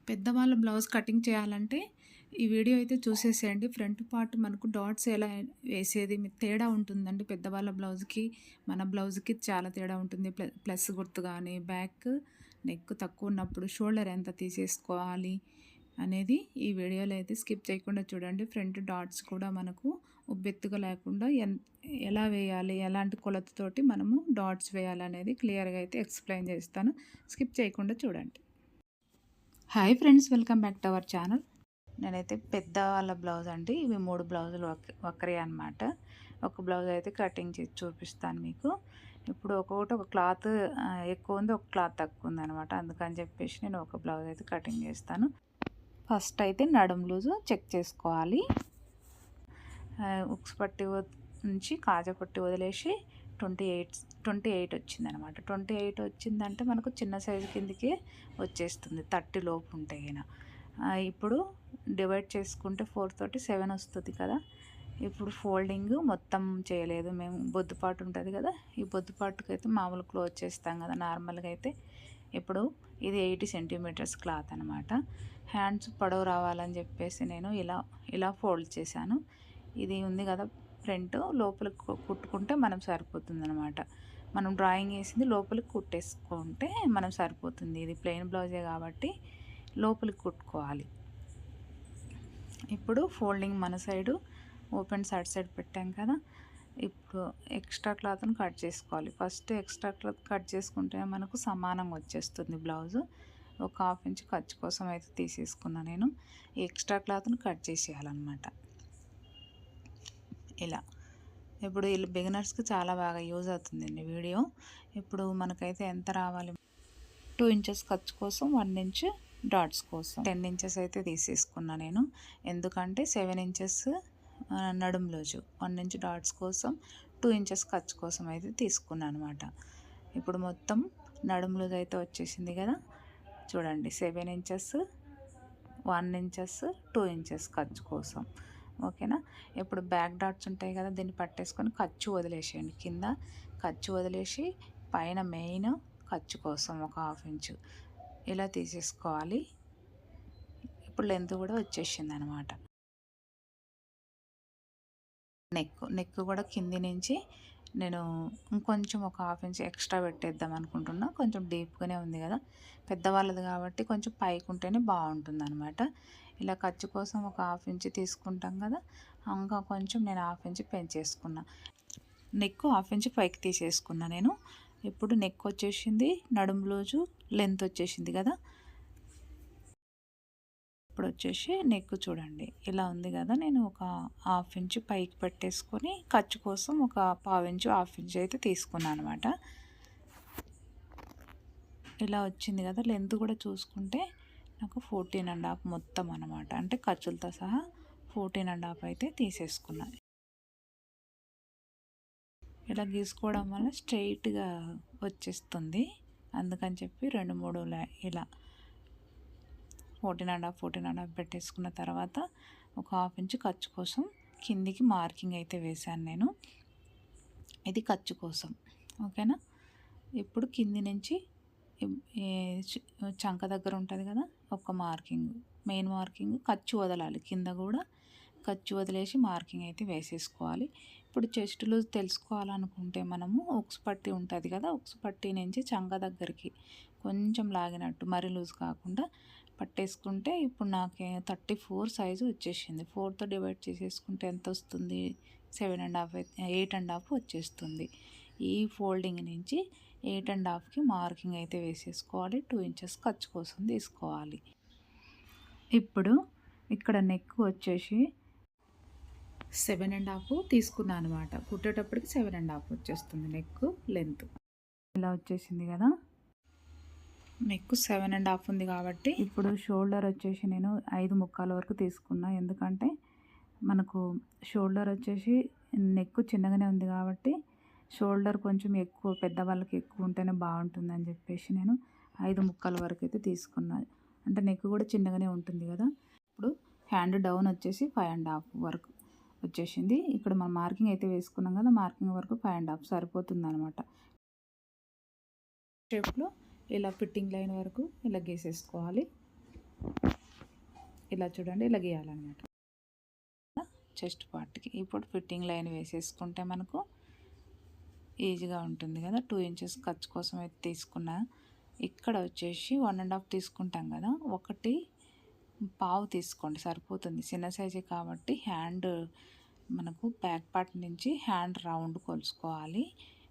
పెద్దవాళ్ళ blouse cutting చేయాలంటే ఈ వీడియో అయితే చూసేసేయండి. ఫ్రంట్ పార్ట్ మనకు డాట్స్ ఎలా వేసేది తేడా ఉంటుందండి. పెద్దవాళ్ళ బ్లౌజ్‌కి, మన బ్లౌజ్‌కి చాలా తేడా ఉంటుంది. ప్లస్ గుర్తు గానీ, బ్యాక్ నెక్ తక్కువ ఉన్నప్పుడు షోల్డర్ ఎంత తీసేసుకోవాలి అనేది ఈ వీడియోలో అయితే స్కిప్ చేయకుండా చూడండి. ఫ్రంట్ డాట్స్ కూడా మనకు ఉబ్బెత్తుగా లేకుండా ఎలా వేయాలి, ఎలాంటి కొలతతోటి మనము డాట్స్ వేయాలనేది క్లియర్‌గా అయితే ఎక్స్‌ప్లెయిన్ చేస్తాను. స్కిప్ చేయకుండా చూడండి. Hi friends, welcome back to our channel. నేనైతే పెద్ద వాళ్ళ బ్లౌజ్ అండి. ఇవి 3 బ్లౌజులు వక్కరే అనమాట. ఒక బ్లౌజ్ అయితే కటింగ్ చేసి చూపిస్తాను మీకు. ఇప్పుడు ఒక్కొక్కటి ఒక క్లాత్ ఎక్కువ ఉంది, ఒక క్లాత్ తక్కువ ఉందనమాట. అందుకని చెప్పేసి నేను ఒక బ్లౌజ్ అయితే కటింగ్ చేస్తాను. ఫస్ట్ అయితే నడుము లూజు చెక్ చేసుకోవాలి. ఉక్స్ పట్టి నుంచి కాజా పట్టి వదిలేసి 28 వచ్చిందనమాట. 28 వచ్చిందంటే మనకు చిన్న సైజు కిందికి వచ్చేస్తుంది 30 లోపు ఉంటే గిన. ఇప్పుడు డివైడ్ చేసుకుంటే 4 తోటి 7 వస్తుంది కదా. ఇప్పుడు ఫోల్డింగ్ మొత్తం చేయలేదు మేము. బొద్దుపాటు ఉంటుంది కదా, ఈ బొద్దుపాటుకి అయితే మామూలు క్లోజ్ చేస్తాం కదా నార్మల్గా అయితే. ఇప్పుడు ఇది 80 సెంటీమీటర్స్ క్లాత్ అనమాట. హ్యాండ్స్ పొడవు రావాలని చెప్పేసి నేను ఇలా ఫోల్డ్ చేశాను. ఇది ఉంది కదా ఫ్రంట్, లోపలికి కుట్టుకుంటే మనం సరిపోతుంది అనమాట. మనం డ్రాయింగ్ వేసింది లోపలికి కుట్టేసుకుంటే మనం సరిపోతుంది. ఇది ప్లెయిన్ బ్లౌజే కాబట్టి లోపలికి కుట్టుకోవాలి. ఇప్పుడు ఫోల్డింగ్ మన సైడు, ఓపెన్ సైడ్ పెట్టాం కదా. ఇప్పుడు ఎక్స్ట్రా క్లాత్ని కట్ చేసుకోవాలి. ఫస్ట్ ఎక్స్ట్రా క్లాత్ కట్ చేసుకుంటే మనకు సమానంగా వచ్చేస్తుంది బ్లౌజు. ఒక 1/2 ఇంచ్ ఖర్చు కోసం అయితే తీసేసుకున్నా నేను. ఈ ఎక్స్ట్రా క్లాత్ని కట్ చేసేయాలన్నమాట ఇలా. ఇప్పుడు వీళ్ళు బిగినర్స్కి చాలా బాగా యూజ్ అవుతుందండి వీడియో. ఇప్పుడు మనకైతే ఎంత రావాలి, 2 ఇంచెస్ ఖర్చు కోసం, 1 ఇంచ్ డాట్స్ కోసం 10 ఇంచెస్ అయితే తీసేసుకున్నా నేను. ఎందుకంటే 7 ఇంచెస్ నడుము లూజు, 1 ఇంచ్ డాట్స్ కోసం, 2 ఇంచెస్ ఖర్చు కోసం అయితే తీసుకున్నాను అనమాట. ఇప్పుడు మొత్తం నడుము లూజ్ అయితే వచ్చేసింది కదా చూడండి. 7 ఇంచెస్, 1 ఇంచెస్, 2 ఇంచెస్ ఖర్చు కోసం. ఓకేనా. ఇప్పుడు బ్యాక్ డాట్స్ ఉంటాయి కదా, దీన్ని పట్టేసుకొని ఖర్చు వదిలేసేయండి. కింద ఖర్చు వదిలేసి పైన మెయిన్ ఖర్చు కోసం ఒక 1/2 ఇంచు ఇలా తీసేసుకోవాలి. ఇప్పుడు లెంత్ కూడా వచ్చేసింది అనమాట. నెక్ కూడా కింది నుంచి నేను ఇంకొంచెం ఒక 1/2 ఇంచ్ ఎక్స్ట్రా పెట్టేద్దాం అనుకుంటున్నా. కొంచెం డీప్గానే ఉంది కదా, పెద్దవాళ్ళది కాబట్టి కొంచెం పైకి ఉంటేనే బాగుంటుంది అనమాట. ఇలా ఖర్చు కోసం ఒక 1/2 ఇంచ్ తీసుకుంటాం కదా, ఇంకా కొంచెం నేను 1/2 ఇంచ్ పెంచేసుకున్నా. నెక్ 1/2 ఇంచ్ పైకి తీసేసుకున్నా నేను. ఇప్పుడు నెక్ వచ్చేసింది, నడుము లూజు, లెంత్ వచ్చేసింది కదా. ఇప్పుడు వచ్చేసి నెక్ చూడండి ఇలా ఉంది కదా. నేను ఒక 1/2 ఇంచ్ పైకి పెట్టేసుకొని ఖర్చు కోసం ఒక 1/2 ఇంచు 1/2 ఇంచ్ అయితే తీసుకున్నాను అనమాట. ఇలా వచ్చింది కదా. లెంత్ కూడా చూసుకుంటే నాకు 14.5 మొత్తం అనమాట. అంటే ఖర్చులతో సహా 14.5 అయితే తీసేసుకున్నాను. ఇలా గీసుకోవడం వల్ల స్ట్రైట్గా వచ్చేస్తుంది. అందుకని చెప్పి 2-3 ఇలా 14.5 పెట్టేసుకున్న తర్వాత ఒక 1/2 ఇంచ్ ఖర్చు కోసం కిందికి మార్కింగ్ అయితే వేశాను నేను. ఇది ఖర్చు కోసం. ఓకేనా. ఇప్పుడు కింది నుంచి చంక దగ్గర ఉంటుంది కదా, ఒక మార్కింగ్, మెయిన్ మార్కింగ్ ఖర్చు వదలాలి. కింద కూడా ఖర్చు వదిలేసి మార్కింగ్ అయితే వేసేసుకోవాలి. ఇప్పుడు చెస్ట్ లూజ్ తెలుసుకోవాలనుకుంటే మనము ఉక్స్ పట్టి ఉంటుంది కదా, ఉక్స్ పట్టి నుంచి చంక దగ్గరికి కొంచెం లాగినట్టు, మరీ లూజ్ కాకుండా పట్టేసుకుంటే ఇప్పుడు నాకు 34 సైజు వచ్చేసింది. 4తో డివైడ్ చేసేసుకుంటే ఎంత వస్తుంది, 7.5 8.5 వచ్చేస్తుంది. ఈ ఫోల్డింగ్ నుంచి 8.5కి మార్కింగ్ అయితే వేసేసుకోవాలి. 2 ఇంచెస్ ఖర్చు కోసం తీసుకోవాలి. ఇప్పుడు ఇక్కడ నెక్ వచ్చేసి 7.5 తీసుకున్నాను అనమాట. కుట్టేటప్పటికి 7.5 వచ్చేస్తుంది నెక్ లెంత్. ఇలా వచ్చేసింది కదా. నెక్ 7.5 ఉంది కాబట్టి ఇప్పుడు షోల్డర్ వచ్చేసి నేను 5 ముక్కాల వరకు తీసుకున్నా. ఎందుకంటే మనకు షోల్డర్ వచ్చేసి నెక్ చిన్నగానే ఉంది కాబట్టి షోల్డర్ కొంచెం ఎక్కువ, పెద్దవాళ్ళకి ఎక్కువ ఉంటేనే బాగుంటుందని చెప్పేసి నేను 5 ముక్కాల వరకు అయితే తీసుకున్నా. అంటే నెక్ కూడా చిన్నగానే ఉంటుంది కదా. ఇప్పుడు హ్యాండ్ డౌన్ వచ్చేసి 5.5 వరకు వచ్చేసింది. ఇక్కడ మనం మార్కింగ్ అయితే వేసుకున్నాం కదా, మార్కింగ్ వరకు 5.5 సరిపోతుంది అనమాట. షేప్లో ఇలా ఫిట్టింగ్ లైన్ వరకు ఇలా గీసేసుకోవాలి. ఇలా చూడండి, ఇలా గీయాలన్నమాట చెస్ట్ పార్ట్కి. ఇప్పుడు ఫిట్టింగ్ లైన్ వేసేసుకుంటే మనకు ఈజీగా ఉంటుంది కదా. 2 ఇంచెస్ ఖర్చు కోసం అయితే తీసుకున్నా. ఇక్కడ వచ్చేసి 1.5 తీసుకుంటాం కదా, 1.5 తీసుకోండి సరిపోతుంది. చిన్న సైజే కాబట్టి హ్యాండ్ మనకు బ్యాక్ పార్ట్ నుంచి హ్యాండ్ రౌండ్ కొలుసుకోవాలి.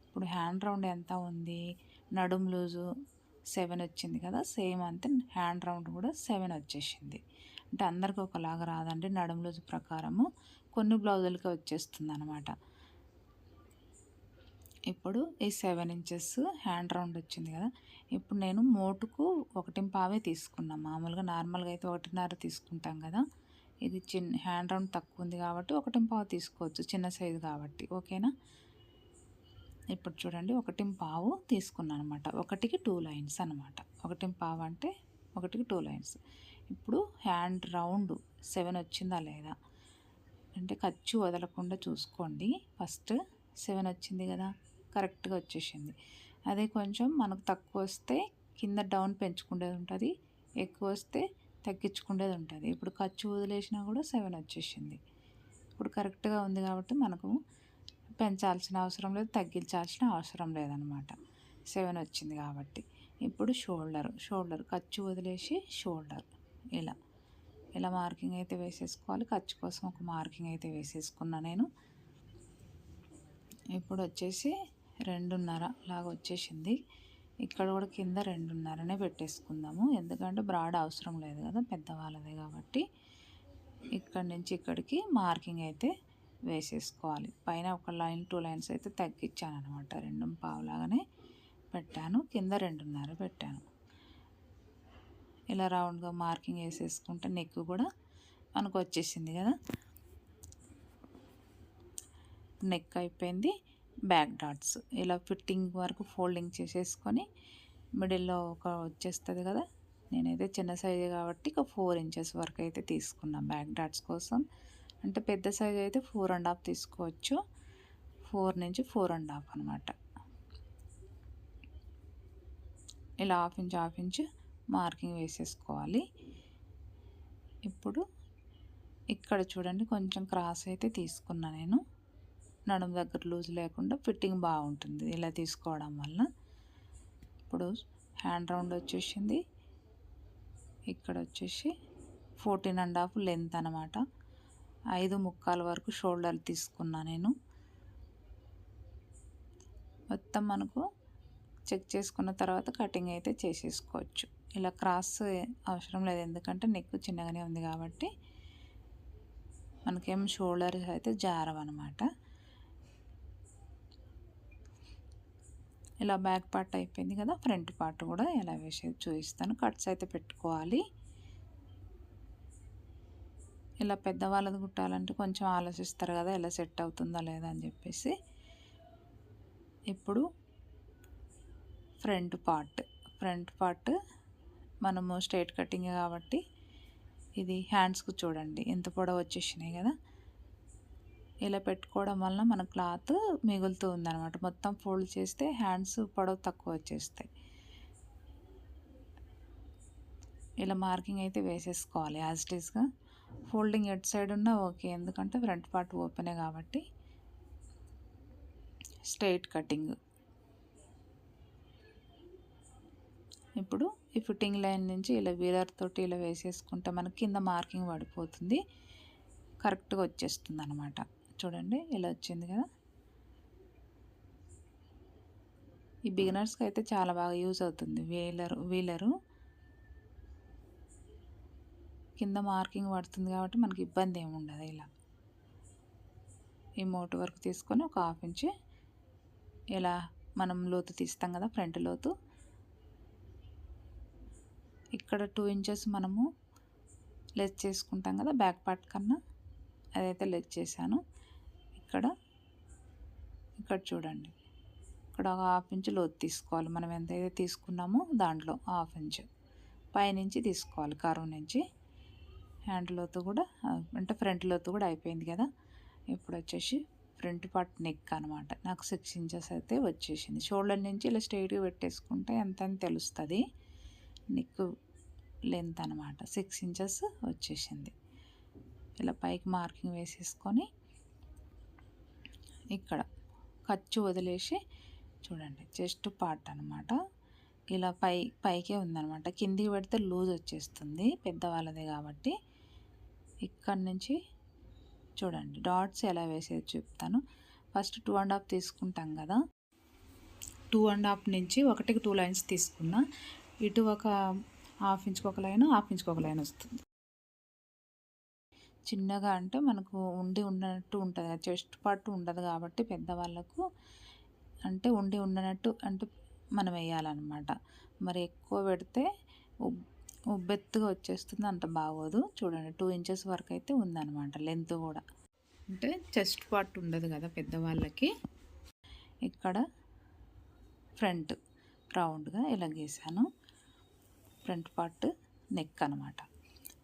ఇప్పుడు హ్యాండ్ రౌండ్ ఎంత ఉంది, నడుము లూజు 7 వచ్చింది కదా, సేమ్ అంతే హ్యాండ్ రౌండ్ కూడా 7 వచ్చేసింది. అంటే అందరికీ ఒకలాగా రాదండి, నడుము లూజు ప్రకారము కొన్ని బ్లౌజులకి వచ్చేస్తుంది అనమాట. ఇప్పుడు ఈ 7 ఇంచెస్ హ్యాండ్ రౌండ్ వచ్చింది కదా, ఇప్పుడు నేను మోటుకు 1.5 తీసుకున్నాను. మామూలుగా నార్మల్గా అయితే 1.5 తీసుకుంటాం కదా, ఇది చిన్న హ్యాండ్ రౌండ్ తక్కువ ఉంది కాబట్టి 1.5 తీసుకోవచ్చు, చిన్న సైజు కాబట్టి. ఓకేనా. ఇప్పుడు చూడండి 1.5 తీసుకున్నాను అనమాట. 1కి 2 లైన్స్ అనమాట. 1.5 అంటే 1కి 2 లైన్స్. ఇప్పుడు హ్యాండ్ రౌండ్ 7 వచ్చిందా లేదా అంటే ఖర్చు వదలకుండా చూసుకోండి. ఫస్ట్ 7 వచ్చింది కదా, కరెక్ట్గా వచ్చేసింది. అదే కొంచెం మనకు తక్కువ వస్తే కింద డౌన్ పెంచుకునేది ఉంటుంది, ఎక్కువ వస్తే తగ్గించుకునేది ఉంటుంది. ఇప్పుడు ఖర్చు వదిలేసినా కూడా 7 వచ్చేసింది. ఇప్పుడు కరెక్ట్గా ఉంది కాబట్టి మనకు పెంచాల్సిన అవసరం లేదు, తగ్గించాల్సిన అవసరం లేదనమాట. 7 వచ్చింది కాబట్టి. ఇప్పుడు షోల్డర్ ఖర్చు వదిలేసి షోల్డర్ ఇలా మార్కింగ్ అయితే వేసేసుకోవాలి. ఖర్చు కోసం ఒక మార్కింగ్ అయితే వేసేసుకున్నా నేను. ఇప్పుడు వచ్చేసి 2.5 లాగా వచ్చేసింది. ఇక్కడ కూడా కింద 2.5నే పెట్టేసుకుందాము, ఎందుకంటే బ్రాడ్ అవసరం లేదు కదా, పెద్దవాళ్ళదే కాబట్టి. ఇక్కడి నుంచి ఇక్కడికి మార్కింగ్ అయితే వేసేసుకోవాలి. పైన ఒక లైన్ 2 లైన్స్ అయితే తగ్గించాను అనమాట, 2.5 లాగానే పెట్టాను, కింద 2.5 పెట్టాను. ఇలా రౌండ్గా మార్కింగ్ వేసేసుకుంటే నెక్ కూడా మనకు వచ్చేసింది కదా. నెక్ అయిపోయింది. బ్యాక్ డాట్స్ ఇలా ఫిట్టింగ్ వరకు ఫోల్డింగ్ చేసేసుకొని మిడిల్లో ఒక వచ్చేస్తుంది కదా. నేనైతే చిన్న సైజు కాబట్టి ఒక 4 ఇంచెస్ వరకు అయితే తీసుకున్నాను బ్యాక్ డాట్స్ కోసం. అంటే పెద్ద సైజు అయితే 4.5 తీసుకోవచ్చు, 4 నుంచి 4.5 అనమాట. ఇలా హాఫ్ ఇంచ్ మార్కింగ్ వేసేసుకోవాలి. ఇప్పుడు ఇక్కడ చూడండి కొంచెం క్రాస్ అయితే తీసుకున్నా నేను, నడుము దగ్గర లూజ్ లేకుండా ఫిట్టింగ్ బాగుంటుంది ఇలా తీసుకోవడం వల్ల. ఇప్పుడు హ్యాండ్ రౌండ్ వచ్చేసింది. ఇక్కడ వచ్చేసి 14.5 లెంత్ అనమాట. 5.75 వరకు షోల్డర్ తీసుకున్నా నేను. మొత్తం మనకు చెక్ చేసుకున్న తర్వాత కటింగ్ అయితే చేసేసుకోవచ్చు. ఇలా క్రాస్ అవసరం లేదు, ఎందుకంటే నెక్ చిన్నగానే ఉంది కాబట్టి మనకేం షోల్డర్స్ అయితే జారవన్నమాట. ఇలా బ్యాక్ పార్ట్ అయిపోయింది కదా, ఫ్రంట్ పార్ట్ కూడా ఎలా వేసేది చూపిస్తాను. కట్స్ అయితే పెట్టుకోవాలి. ఇలా పెద్దవాళ్ళది కుట్టాలంటే కొంచెం ఆలోచిస్తారు కదా, ఎలా సెట్ అవుతుందా లేదా అని చెప్పేసి. ఇప్పుడు ఫ్రంట్ పార్ట్ మనము స్ట్రైట్ కటింగ్ కాబట్టి ఇది హ్యాండ్స్కు చూడండి ఎంత పొడవు వచ్చేసినాయి కదా. ఇలా పెట్టుకోవడం వల్ల మన క్లాత్ మిగులుతూ ఉందన్నమాట. మొత్తం ఫోల్డ్ చేస్తే హ్యాండ్స్ పొడవు తక్కువ వచ్చేస్తాయి. ఇలా మార్కింగ్ అయితే వేసేసుకోవాలి యాజ్ ఇట్ ఈస్గా. ఫోల్డింగ్ ఎట్ సైడ్ ఉన్నా ఓకే, ఎందుకంటే ఫ్రంట్ పార్ట్ ఓపెనే కాబట్టి. Straight cutting. ఇప్పుడు ఈ ఫిట్టింగ్ లైన్ నుంచి ఇలా వీలర్ తోటి ఇలా వేసేసుకుంటే మనకి కింద మార్కింగ్ పడిపోతుంది, కరెక్ట్గా వచ్చేస్తుంది అనమాట. చూడండి ఇలా వచ్చింది కదా. ఈ బిగినర్స్కి అయితే చాలా బాగా యూజ్ అవుతుంది వీలరు. కింద మార్కింగ్ పడుతుంది కాబట్టి మనకి ఇబ్బంది ఏమి ఉండదు. ఇలా ఈ మోటు వరకు తీసుకొని ఒక హాఫ్ ఇంచ్ ఇలా మనం లోతు తీస్తాం కదా, ఫ్రంట్ లోతు. ఇక్కడ 2 ఇంచెస్ మనము లెస్ చేసుకుంటాం కదా బ్యాక్ పార్ట్ కన్నా, అదైతే లెస్ చేశాను. ఇక్కడ చూడండి, ఇక్కడ ఒక హాఫ్ ఇంచ్ లోతు తీసుకోవాలి. మనం ఎంతైతే తీసుకున్నామో దాంట్లో హాఫ్ ఇంచ్ పైనుంచి తీసుకోవాలి, కరువు నుంచి. హ్యాండ్ లోతు కూడా అంటే ఫ్రంట్ లోతు కూడా అయిపోయింది కదా. ఇప్పుడు వచ్చేసి ఫ్రంట్ పార్ట్ నెక్ అనమాట. నాకు 6 ఇంచెస్ అయితే వచ్చేసింది. షోల్డర్ నుంచి ఇలా స్ట్రైట్గా పెట్టేసుకుంటే ఎంత అని తెలుస్తుంది. నెక్ లెంత్ అనమాట. 6 ఇంచెస్ వచ్చేసింది. ఇలా పైకి మార్కింగ్ వేసేసుకొని ఇక్కడ ఖర్చు వదిలేసి చూడండి చెస్ట్ పార్ట్ అనమాట. ఇలా పైకే ఉందనమాట. కిందికి పెడితే లూజ్ వచ్చేస్తుంది పెద్దవాళ్ళది కాబట్టి. ఇక్కడ నుంచి చూడండి డాట్స్ ఎలా వేసేది చెప్తాను. ఫస్ట్ 2.5 తీసుకుంటాం కదా, 2.5 నుంచి 1కి 2 లైన్స్ తీసుకున్నా. ఇటు ఒక 1/2 ఇంచుకి ఒక లైన్, 1/2 ఇంచుకి ఒక లైన్ వస్తుంది. చిన్నగా అంటే మనకు ఉన్నట్టు ఉంటుంది కదా, చెస్ట్ పార్ట్ ఉండదు కాబట్టి పెద్దవాళ్ళకు అంటే ఉండనట్టు అంటే మనం వేయాలన్నమాట. మరి ఎక్కువ పెడితే ఉబ్బెత్తుగా వచ్చేస్తుంది, అంత బాగోదు. చూడండి 2 ఇంచెస్ వరకు అయితే ఉందన్నమాట లెంత్ కూడా. అంటే చెస్ట్ పార్ట్ ఉండదు కదా పెద్దవాళ్ళకి. ఇక్కడ ఫ్రంట్ రౌండ్గా ఇలా గీసాను. ఫ్రంట్ పార్ట్ నెక్ అనమాట.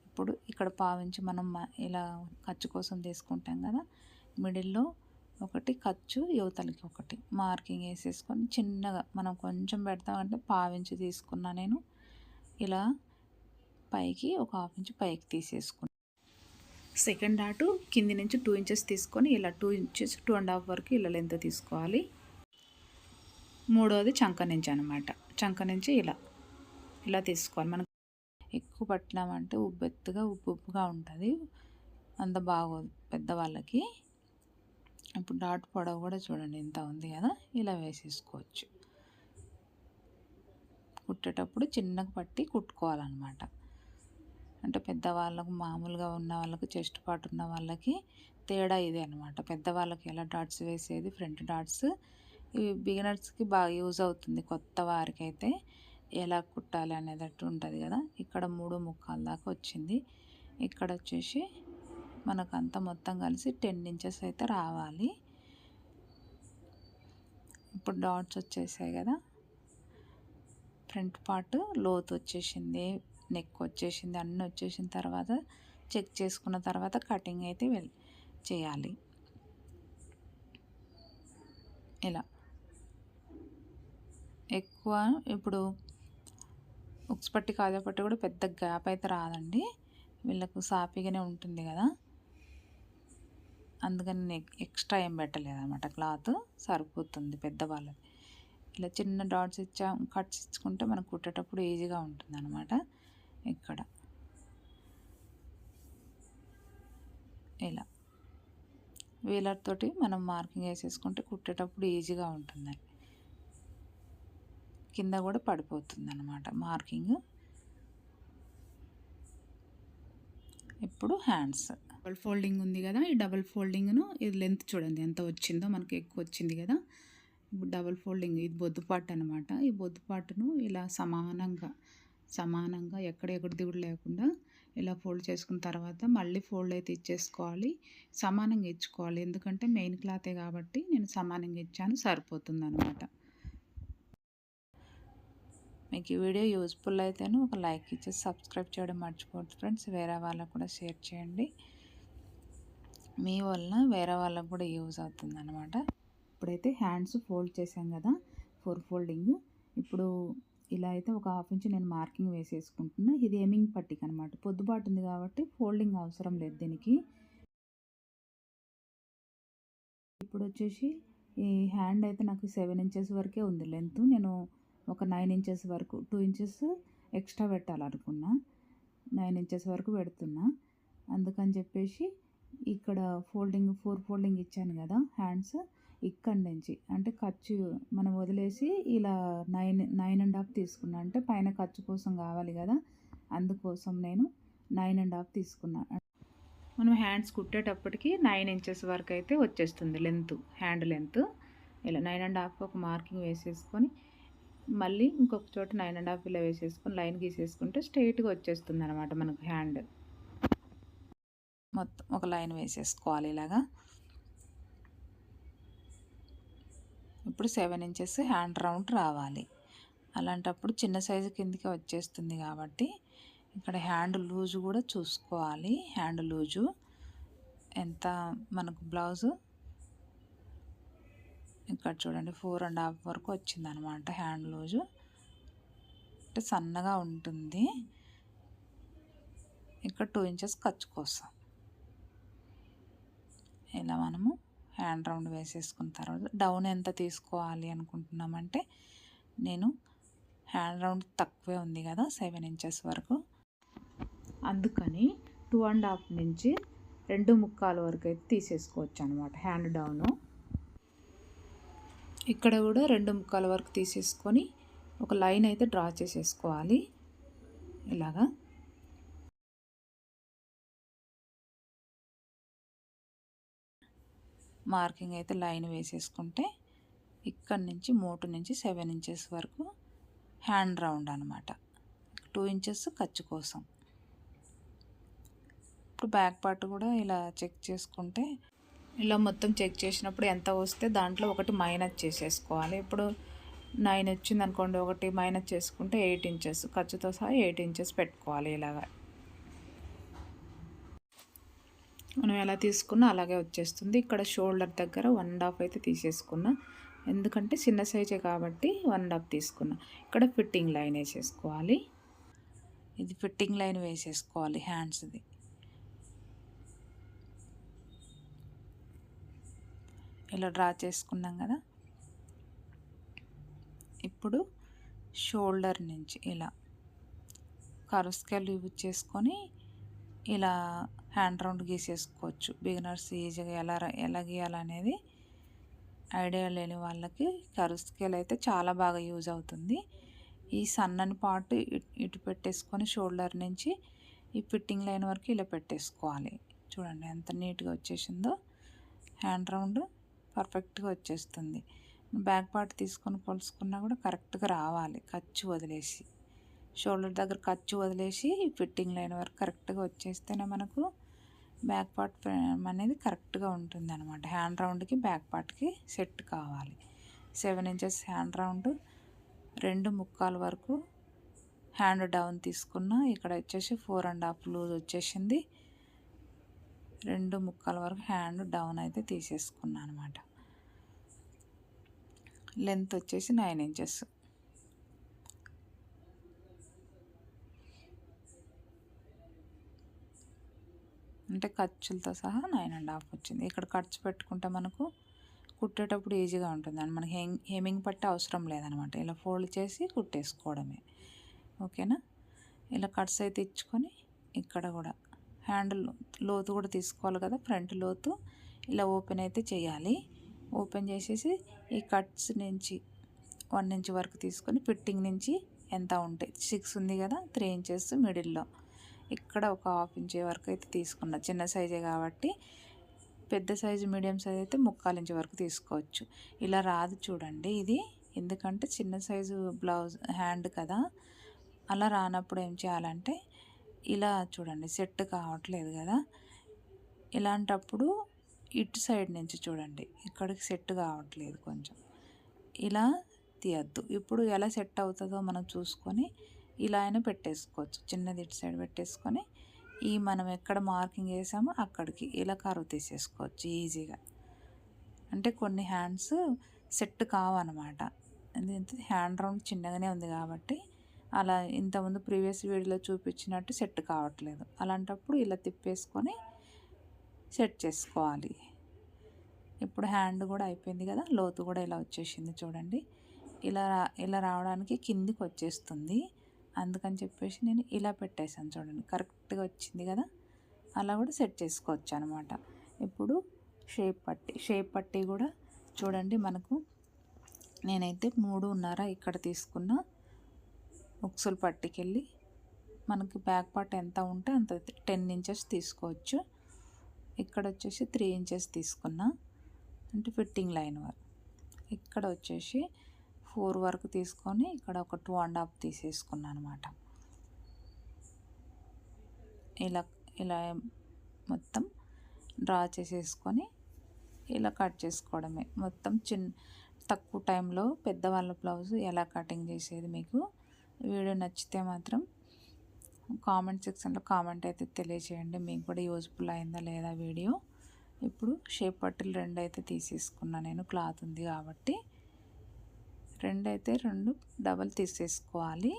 ఇప్పుడు ఇక్కడ 1/2 ఇంచు మనం ఇలా ఖర్చు కోసం తీసుకుంటాం కదా, మిడిల్లో ఒకటి ఖర్చు, యువతలకి ఒకటి మార్కింగ్ వేసేసుకొని చిన్నగా మనం కొంచెం పెడతామంటే 1/2 ఇంచు తీసుకున్నా నేను. ఇలా పైకి ఒక 1/2 ఇంచు పైకి తీసేసుకున్నాను. సెకండ్ డాటు కింది నుంచి 2 ఇంచెస్ తీసుకొని ఇలా 2 ఇంచెస్ 2.5 వరకు ఇలా లెంత్ తీసుకోవాలి. మూడోది చంక నుంచి అనమాట. చంక నుంచి ఇలా తీసుకోవాలి. మనకు ఎక్కువ పట్టినామంటే ఉబ్బెత్తుగా ఉప్పుగా ఉంటుంది, అంత బాగోదు పెద్దవాళ్ళకి. ఇప్పుడు డాట్ పొడవు కూడా చూడండి ఎంత ఉంది కదా, ఇలా వేసేసుకోవచ్చు. కుట్టేటప్పుడు చిన్నగా పట్టి కుట్టుకోవాలన్నమాట. అంటే పెద్దవాళ్ళకు మామూలుగా ఉన్న వాళ్ళకు చెస్ట్ పార్ట్ ఉన్న వాళ్ళకి తేడా ఇదే అనమాట. పెద్దవాళ్ళకి ఎలా డాట్స్ వేసేది ఫ్రంట్ డాట్స్, ఇవి బిగినర్స్కి బాగా యూజ్ అవుతుంది. కొత్త వారికి అయితే ఎలా కుట్టాలి అనేటట్టు ఉంటుంది కదా. ఇక్కడ 3/4 దాకా వచ్చింది. ఇక్కడ వచ్చేసి మనకంతా మొత్తం కలిసి 10 ఇంచెస్ అయితే రావాలి. ఇప్పుడు డాట్స్ వచ్చేసాయి కదా, ఫ్రంట్ పార్ట్ లోతు వచ్చేసింది, నెక్ వచ్చేసింది, అన్నీ వచ్చేసిన తర్వాత చెక్ చేసుకున్న తర్వాత కటింగ్ అయితే చేయాలి. ఇలా ఎక్కువ ఇప్పుడు ఉక్స్ పట్టి కాజా పట్టి కూడా పెద్ద గ్యాప్ అయితే రాదండి, వీళ్ళకు సాఫీగానే ఉంటుంది కదా, అందుకని నేను ఎక్స్ట్రా ఏం పెట్టలేదు అనమాట. క్లాత్ సరిపోతుంది పెద్దవాళ్ళది. ఇలా చిన్న డాట్స్ కట్స్ ఇచ్చుకుంటే మనకు కుట్టేటప్పుడు ఈజీగా ఉంటుంది అనమాట. ఇక్కడ ఇలా వీలర్ తోటి మనం మార్కింగ్ వేసేసుకుంటే కుట్టేటప్పుడు ఈజీగా ఉంటుంది. కింద కూడా పడిపోతుంది అనమాట మార్కింగ్. ఇప్పుడు హ్యాండ్స్ డబల్ ఫోల్డింగ్ ఉంది కదా, ఈ డబల్ ఫోల్డింగ్ను ఇది లెంత్ చూడండి ఎంత వచ్చిందో, మనకి ఎక్కువ వచ్చింది కదా. ఇప్పుడు డబల్ ఫోల్డింగ్ ఇది బొద్దుపాటు అనమాట. ఈ బొద్దుపాటును ఇలా సమానంగా ఎక్కడ దిగుడు లేకుండా ఇలా ఫోల్డ్ చేసుకున్న తర్వాత మళ్ళీ ఫోల్డ్ అయితే ఇచ్చేసుకోవాలి. సమానంగా ఇచ్చుకోవాలి, ఎందుకంటే మెయిన్ క్లాతే కాబట్టి నేను సమానంగా ఇచ్చాను, సరిపోతుంది అనమాట. మీకు ఈ వీడియో యూజ్ఫుల్ అయితేనే ఒక లైక్ ఇచ్చేసి సబ్స్క్రైబ్ చేయడం మర్చిపోవద్దు ఫ్రెండ్స్. వేరే వాళ్ళకు కూడా షేర్ చేయండి, మీ వలన వేరే వాళ్ళకు కూడా యూజ్ అవుతుంది అనమాట. ఇప్పుడైతే హ్యాండ్స్ ఫోల్డ్ చేశాం కదా, 4 ఫోల్డింగ్. ఇప్పుడు ఇలా అయితే ఒక 1/2 ఇంచు నేను మార్కింగ్ వేసేసుకుంటున్నా. ఇది ఎమింగ్ పట్టికి అనమాట, పొద్దుబాటు ఉంది కాబట్టి ఫోల్డింగ్ అవసరం లేదు దీనికి. ఇప్పుడు వచ్చేసి ఈ హ్యాండ్ అయితే నాకు 7 ఇంచెస్ వరకే ఉంది లెంత్. నేను ఒక 9 ఇంచెస్ వరకు 2 ఇంచెస్ ఎక్స్ట్రా పెట్టాలనుకున్నా, 9 ఇంచెస్ వరకు పెడుతున్నా. అందుకని చెప్పేసి ఇక్కడ 4 ఫోల్డింగ్ ఇచ్చాను కదా హ్యాండ్స్, ఇక్కడి నుంచి అంటే ఖర్చు మనం వదిలేసి ఇలా 9.5 తీసుకున్నా. అంటే పైన ఖర్చు కోసం కావాలి కదా, అందుకోసం నేను 9.5 తీసుకున్నా. మనం హ్యాండ్స్ కుట్టేటప్పటికి 9 ఇంచెస్ వరకు అయితే వచ్చేస్తుంది లెంత్, హ్యాండ్ లెంత్. ఇలా 9.5 ఒక మార్కింగ్ వేసేసుకొని మళ్ళీ ఇంకొక చోట 9.5 ఇలా వేసేసుకొని లైన్ గీసేసుకుంటే స్ట్రైట్గా వచ్చేస్తుంది అనమాట మనకు హ్యాండ్. మొత్తం ఒక లైన్ వేసేసుకోవాలి ఇలాగా. ఇప్పుడు 7 ఇంచెస్ హ్యాండ్ రౌండ్ రావాలి. అలాంటప్పుడు చిన్న సైజు కిందకి వచ్చేస్తుంది కాబట్టి ఇక్కడ హ్యాండ్ లూజు కూడా చూసుకోవాలి. హ్యాండ్ లూజు ఎంత మనకు బ్లౌజు ఇక్కడ చూడండి 4.5 వరకు వచ్చింది అనమాట హ్యాండ్ లూజు. అంటే సన్నగా ఉంటుంది, ఇక్కడ 2 ఇంచెస్ ఖర్చు కోసం ఇలా మనము హ్యాండ్ రౌండ్ వేసేసుకున్న తర్వాత డౌన్ ఎంత తీసుకోవాలి అనుకుంటున్నామంటే నేను హ్యాండ్ రౌండ్ తక్కువే ఉంది కదా 7 ఇంచెస్ వరకు, అందుకని 2.5 నుంచి 2.25 వరకు అయితే తీసేసుకోవచ్చు అనమాట హ్యాండ్ డౌను. ఇక్కడ కూడా 2.25 వరకు తీసేసుకొని ఒక లైన్ అయితే డ్రా చేసేసుకోవాలి ఇలాగా. మార్కింగ్ అయితే లైన్ వేసేసుకుంటే ఇక్కడ నుంచి మోటు నుంచి 7 ఇంచెస్ వరకు హ్యాండ్ రౌండ్ అనమాట. 2 ఇంచెస్ ఖర్చు కోసం. ఇప్పుడు బ్యాక్ పార్ట్ కూడా ఇలా చెక్ చేసుకుంటే, ఇలా మొత్తం చెక్ చేసినప్పుడు ఎంత వస్తే దాంట్లో ఒకటి మైనస్ చేసేసుకోవాలి. ఇప్పుడు 9 వచ్చింది అనుకోండి, ఒకటి మైనస్ చేసుకుంటే 8 ఇంచెస్ ఖర్చుతో సహా 8 ఇంచెస్ పెట్టుకోవాలి. ఇలాగా మనం ఎలా తీసుకున్నా అలాగే వచ్చేస్తుంది. ఇక్కడ షోల్డర్ దగ్గర 1.5 అయితే తీసేసుకున్నా, ఎందుకంటే చిన్న సైజే కాబట్టి 1.5 తీసుకున్నా. ఇక్కడ ఫిట్టింగ్ లైన్ వేసేసుకోవాలి. ఇది ఫిట్టింగ్ లైన్ వేసేసుకోవాలి హ్యాండ్స్ది. ఇలా డ్రా చేసుకున్నాం కదా. ఇప్పుడు షోల్డర్ నుంచి ఇలా కర్వ్ స్కేల్ యూజ్ చేసుకొని ఇలా హ్యాండ్ రౌండ్ గీసేసుకోవచ్చు. బిగినర్స్ ఈజీగా ఎలా గీయాలనేది ఐడియా లేని వాళ్ళకి కర్వ్ స్కేల్ అయితే చాలా బాగా యూజ్ అవుతుంది. ఈ సన్నని పార్ట్ ఇటు పెట్టేసుకొని షోల్డర్ నుంచి ఈ ఫిట్టింగ్ లైన్ వరకు ఇలా పెట్టేసుకోవాలి. చూడండి ఎంత నీట్గా వచ్చేసిందో. హ్యాండ్ రౌండ్ పర్ఫెక్ట్గా వచ్చేస్తుంది. బ్యాక్ పార్ట్ తీసుకొని కొలుసుకున్నా కూడా కరెక్ట్గా రావాలి, ఖర్చు వదిలేసి. షోల్డర్ దగ్గర ఖర్చు వదిలేసి ఫిట్టింగ్ లైన్ వరకు కరెక్ట్గా వచ్చేస్తేనే మనకు బ్యాక్ పార్ట్ అనేది కరెక్ట్గా ఉంటుంది అనమాట. హ్యాండ్ రౌండ్కి బ్యాక్ పార్ట్కి సెట్ కావాలి. 7 ఇంచెస్ హ్యాండ్ రౌండ్, 2.25 వరకు హ్యాండ్ డౌన్ తీసుకున్నా. ఇక్కడ వచ్చేసి 4.5 లూజ్ వచ్చేసింది. 2.25 వరకు హ్యాండ్ డౌన్ అయితే తీసేసుకున్నాను అనమాట. లెంత్ వచ్చేసి 9 ఇంచెస్. అంటే ఖర్చులతో సహా 9.5 వచ్చింది. ఇక్కడ ఖర్చు పెట్టుకుంటే మనకు కుట్టేటప్పుడు ఈజీగా ఉంటుంది అని మనకి హెమ్మింగ్ పట్టే అవసరం లేదనమాట. ఇలా ఫోల్డ్ చేసి కుట్టేసుకోవడమే. ఓకేనా. ఇలా కట్స్ అయితే ఇచ్చుకొని ఇక్కడ కూడా హ్యాండ్ లోతు కూడా తీసుకోవాలి కదా. ఫ్రంట్ లోతు ఇలా ఓపెన్ అయితే చేయాలి. ఓపెన్ చేసేసి ఈ కట్స్ నుంచి 1 ఇంచ్ వరకు తీసుకొని ఫిట్టింగ్ నుంచి ఎంత ఉంటాయి 6 ఉంది కదా, 3 ఇంచెస్ మిడిల్లో ఇక్కడ ఒక 1/2 ఇంచ్ వరకు అయితే తీసుకున్నా. చిన్న సైజే కాబట్టి. పెద్ద సైజు మీడియం సైజ్ అయితే 3/4 ఇంచ్ వరకు తీసుకోవచ్చు. ఇలా రాదు చూడండి ఇది, ఎందుకంటే చిన్న సైజు బ్లౌజ్ హ్యాండ్ కదా. అలా రానప్పుడు ఏం చేయాలంటే ఇలా చూడండి, సెట్ కావట్లేదు కదా. ఇలాంటప్పుడు ఇటు సైడ్ నుంచి చూడండి, ఇక్కడికి సెట్ కావట్లేదు కొంచెం, ఇలా తీయద్దు. ఇప్పుడు ఎలా సెట్ అవుతుందో మనం చూసుకొని ఇలా అయినా పెట్టేసుకోవచ్చు. చిన్నది ఇటు సైడ్ పెట్టేసుకొని ఈ మనం ఎక్కడ మార్కింగ్ వేసామో అక్కడికి ఇలా కర్వ్ తీసేసుకోవచ్చు ఈజీగా. అంటే కొన్ని హ్యాండ్స్ సెట్ కావన్నమాట. ఎందుకంటే హ్యాండ్ రౌండ్ చిన్నగానే ఉంది కాబట్టి అలా ఇంతకుముందు ప్రీవియస్ వీడియోలో చూపించినట్టు సెట్ కావట్లేదు. అలాంటప్పుడు ఇలా తిప్పేసుకొని సెట్ చేసుకోవాలి. ఇప్పుడు హ్యాండ్ కూడా అయిపోయింది కదా, లోతు కూడా ఇలా వచ్చేసింది చూడండి. ఇలా రావడానికి కిందికి వచ్చేస్తుంది. అందుకని చెప్పేసి నేను ఇలా పెట్టేశాను చూడండి, కరెక్ట్గా వచ్చింది కదా. అలా కూడా సెట్ చేసుకోవచ్చు అనమాట. ఇప్పుడు షేప్ పట్టీ కూడా చూడండి. మనకు నేనైతే 3.5 ఇక్కడ తీసుకున్న ఉక్సుల పట్టీకెళ్ళి మనకి బ్యాక్ పార్ట్ ఎంత ఉంటే అంత 10 ఇంచెస్ తీసుకోవచ్చు. ఇక్కడ వచ్చేసి 3 ఇంచెస్ తీసుకున్నా, అంటే ఫిట్టింగ్ లైన్ వరకు. ఇక్కడ వచ్చేసి 4 వరకు తీసుకొని ఇక్కడ ఒక 2.5 తీసేసుకున్నాను అనమాట. ఇలా మొత్తం డ్రా చేసేసుకొని ఇలా కట్ చేసుకోవడమే. మొత్తం తక్కువ టైంలో పెద్దవాళ్ళ బ్లౌజ్ ఎలా కటింగ్ చేసేది. మీకు వీడియో నచ్చితే మాత్రం కామెంట్ సెక్షన్లో కామెంట్ అయితే తెలియజేయండి, మీకు కూడా యూజ్ఫుల్ అయిందా లేదా వీడియో. ఇప్పుడు షేప్ పట్టీలు 2 అయితే తీసేసుకున్నా నేను, క్లాత్ ఉంది కాబట్టి. 2 అయితే 2 డబల్ తీసేసుకోవాలి.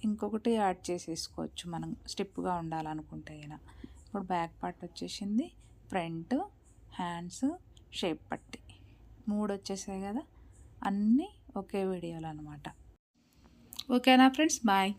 ఇంకొకటి యాడ్ చేసేసుకోవచ్చు మనం స్టిప్గా ఉండాలనుకుంటే అయినా. ఇప్పుడు బ్యాక్ పార్ట్ వచ్చేసింది, ఫ్రంట్, హ్యాండ్స్, షేప్ పట్టి 3 వచ్చేసాయి కదా. అన్నీ ఒకే వీడియోలో అనమాట. ఓకేనా ఫ్రెండ్స్, బాయ్.